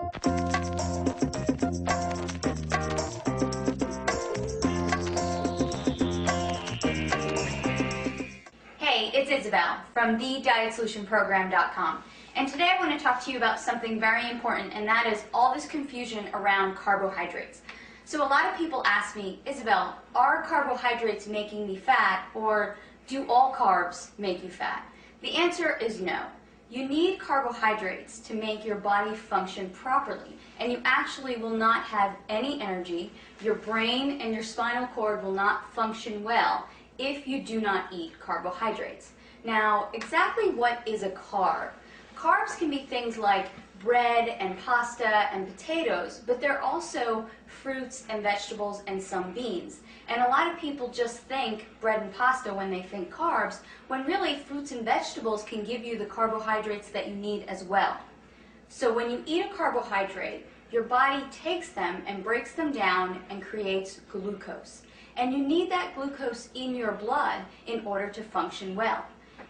Hey, it's Isabel from thedietsolutionprogram.com, and today I want to talk to you about something very important, and that is all this confusion around carbohydrates. So a lot of people ask me, Isabel, are carbohydrates making me fat, or do all carbs make you fat? The answer is no. You need carbohydrates to make your body function properly, and you actually will not have any energy. Your brain and your spinal cord will not function well if you do not eat carbohydrates. Now, exactly what is a carb? Carbs can be things like bread and pasta and potatoes, but they're also fruits and vegetables and some beans. And a lot of people just think bread and pasta when they think carbs, when really fruits and vegetables can give you the carbohydrates that you need as well. So when you eat a carbohydrate, your body takes them and breaks them down and creates glucose. And you need that glucose in your blood in order to function well.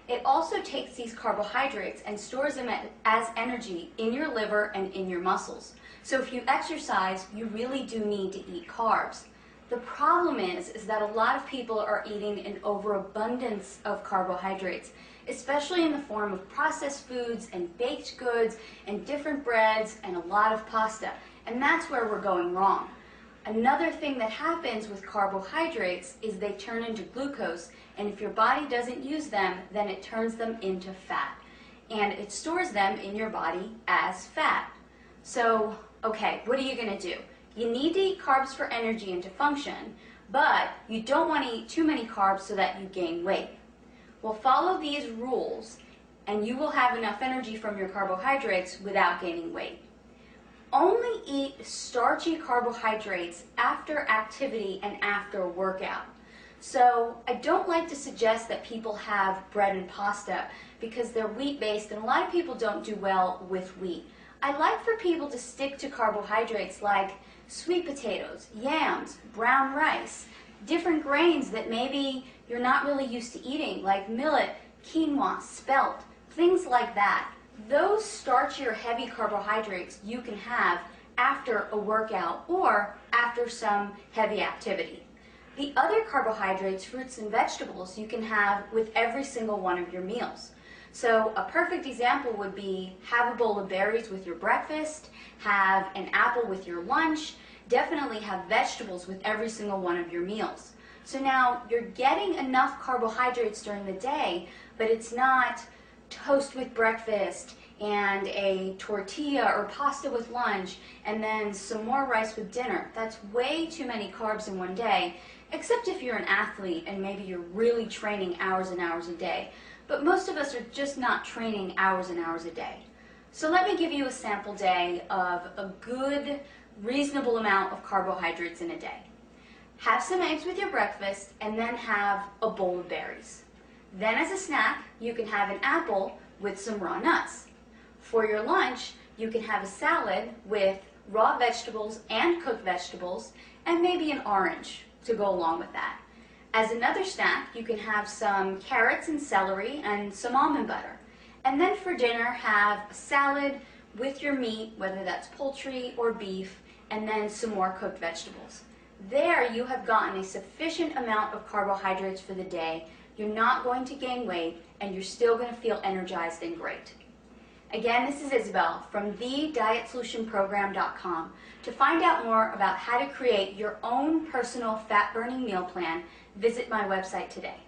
It also takes these carbohydrates and stores them as energy in your liver and in your muscles. So if you exercise, you really do need to eat carbs. The problem is that a lot of people are eating an overabundance of carbohydrates, especially in the form of processed foods and baked goods and different breads and a lot of pasta. And that's where we're going wrong. Another thing that happens with carbohydrates is they turn into glucose, and if your body doesn't use them, then it turns them into fat. And it stores them in your body as fat. So, okay, what are you going to do? You need to eat carbs for energy and to function, but you don't want to eat too many carbs so that you gain weight. Well, follow these rules, and you will have enough energy from your carbohydrates without gaining weight. Only eat starchy carbohydrates after activity and after a workout. So I don't like to suggest that people have bread and pasta because they're wheat-based, and a lot of people don't do well with wheat. I like for people to stick to carbohydrates like sweet potatoes, yams, brown rice, different grains that maybe you're not really used to eating, like millet, quinoa, spelt, things like that. Those starchy or heavy carbohydrates you can have after a workout or after some heavy activity. The other carbohydrates, fruits and vegetables, you can have with every single one of your meals. So a perfect example would be have a bowl of berries with your breakfast, have an apple with your lunch, definitely have vegetables with every single one of your meals. So now you're getting enough carbohydrates during the day, but it's not toast with breakfast and a tortilla or pasta with lunch and then some more rice with dinner. That's way too many carbs in one day, except if you're an athlete and maybe you're really training hours and hours a day. But most of us are just not training hours and hours a day. So let me give you a sample day of a good, reasonable amount of carbohydrates in a day. Have some eggs with your breakfast and then have a bowl of berries. Then as a snack, you can have an apple with some raw nuts. For your lunch, you can have a salad with raw vegetables and cooked vegetables and maybe an orange to go along with that. As another snack, you can have some carrots and celery and some almond butter. And then for dinner, have a salad with your meat, whether that's poultry or beef, and then some more cooked vegetables. There you have gotten a sufficient amount of carbohydrates for the day. You're not going to gain weight, and you're still going to feel energized and great. Again, this is Isabel from thedietsolutionprogram.com. To find out more about how to create your own personal fat-burning meal plan, visit my website today.